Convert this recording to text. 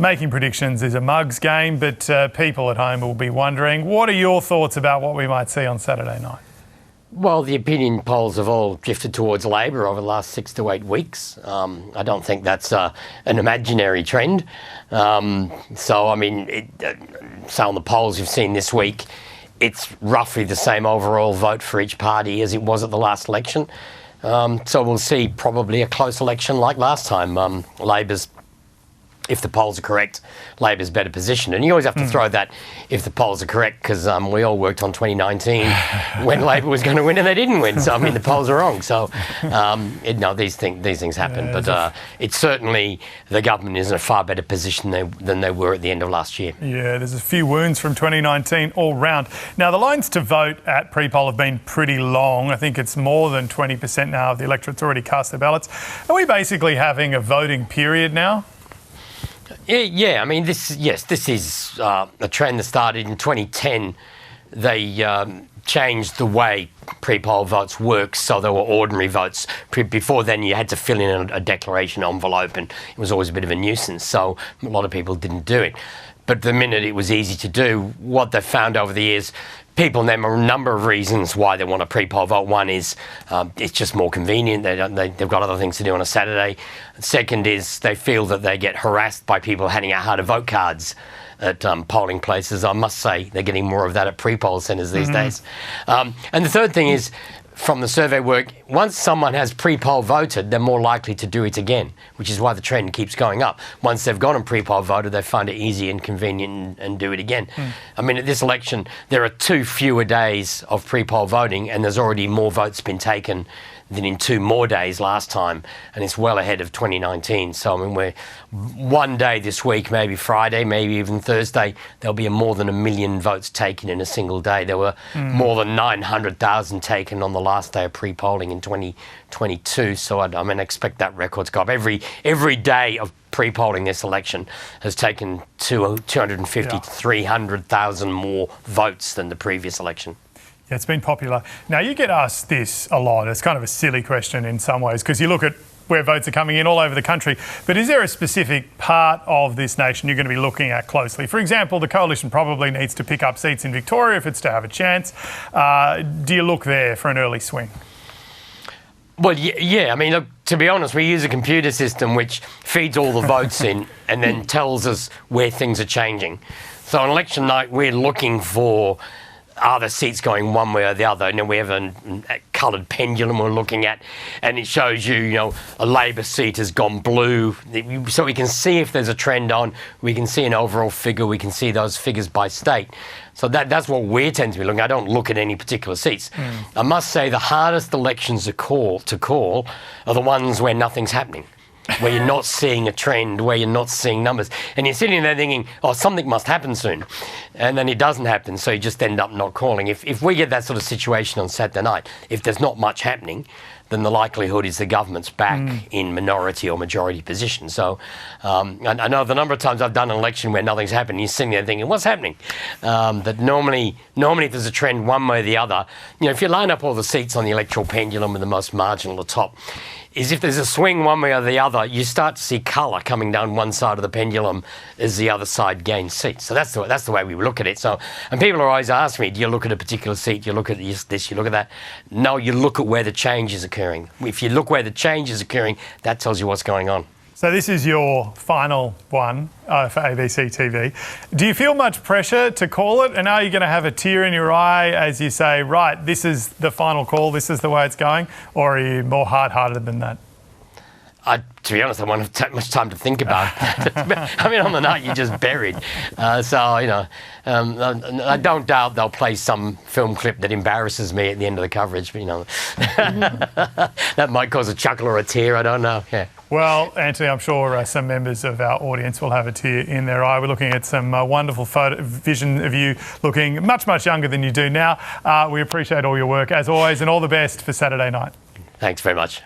Making predictions is a mug's game, but people at home will be wondering, what are your thoughts about what we might see on Saturday night? Well, the opinion polls have all drifted towards Labor over the last 6 to 8 weeks. I don't think that's an imaginary trend. So, I mean, on the polls you've seen this week, it's roughly the same overall vote for each party as it was at the last election. So we'll see probably a close election like last time. Labor's, if the polls are correct, Labor's better positioned. And you always have to throw that if the polls are correct, because we all worked on 2019 when Labor was going to win and they didn't win. So, I mean, the polls are wrong. So, these things happen. But it's certainly the government is in a far better position than they were at the end of last year. Yeah, there's a few wounds from 2019 all round. Now, the lines to vote at pre-poll have been pretty long. I think it's more than 20% now of the electorate's already cast their ballots. Are we basically having a voting period now? Yeah. I mean, this is a trend that started in 2010. They changed the way pre-poll votes work, so there were ordinary votes. Before then, you had to fill in a declaration envelope, and it was always a bit of a nuisance, so a lot of people didn't do it. But the minute it was easy to do, what they've found over the years, people name a number of reasons why they want a pre-poll vote. One is it's just more convenient. They've got other things to do on a Saturday. Second is they feel that they get harassed by people handing out how-to-vote cards at polling places. I must say they're getting more of that at pre-poll centres these days. And the third thing is, from the survey work, once someone has pre-poll voted, they're more likely to do it again, which is why the trend keeps going up. Once they've gone and pre-poll voted, they find it easy and convenient and do it again. I mean, at this election, there are 2 fewer days of pre-poll voting, and there's already more votes been taken than in 2 more days last time, and it's well ahead of 2019. So, I mean, we're one day this week, maybe Friday, maybe even Thursday, there'll be more than 1 million votes taken in a single day. There were more than 900,000 taken on the last day of pre-polling in 2022. So, I mean, I expect that record to go up. Every day of pre-polling this election has taken 250 to 300,000 more votes than the previous election. Yeah, it's been popular. Now, you get asked this a lot. It's kind of a silly question in some ways, because you look at where votes are coming in all over the country. But is there a specific part of this nation you're going to be looking at closely? For example, the Coalition probably needs to pick up seats in Victoria if it's to have a chance. Do you look there for an early swing? Well, yeah. I mean, look, to be honest, we use a computer system which feeds all the votes in and then tells us where things are changing. So on election night, we're looking for, are the seats going one way or the other? And then we have a coloured pendulum we're looking at, and it shows you, a Labor seat has gone blue. So we can see if there's a trend on. We can see an overall figure. We can see those figures by state. So that's what we tend to be looking at. I don't look at any particular seats. I must say the hardest elections to call are the ones where nothing's happening, where you're not seeing a trend, where you're not seeing numbers. And you're sitting there thinking, oh, something must happen soon. And then it doesn't happen, so you just end up not calling. If we get that sort of situation on Saturday night, if there's not much happening, then the likelihood is the government's back in minority or majority position. So I know the number of times I've done an election where nothing's happened, you're sitting there thinking, what's happening? But normally if there's a trend one way or the other, if you line up all the seats on the electoral pendulum with the most margin at the top, is if there's a swing one way or the other, you start to see colour coming down one side of the pendulum as the other side gains seats. So that's the way we look at it. So, and people are always asking me, do you look at a particular seat? Do you look at this? You look at that? No, you look at where the change is occurring. If you look where the change is occurring, that tells you what's going on. So this is your final one for ABC TV. Do you feel much pressure to call it? And are you going to have a tear in your eye as you say, right, this is the final call, this is the way it's going? Or are you more hard-hearted than that? To be honest, I won't take much time to think about it. I mean, on the night, you're just buried. I don't doubt they'll play some film clip that embarrasses me at the end of the coverage. But, that might cause a chuckle or a tear. I don't know. Yeah. Well, Anthony, I'm sure some members of our audience will have a tear in their eye. We're looking at some wonderful vision of you looking much, much younger than you do now. We appreciate all your work, as always, and all the best for Saturday night. Thanks very much.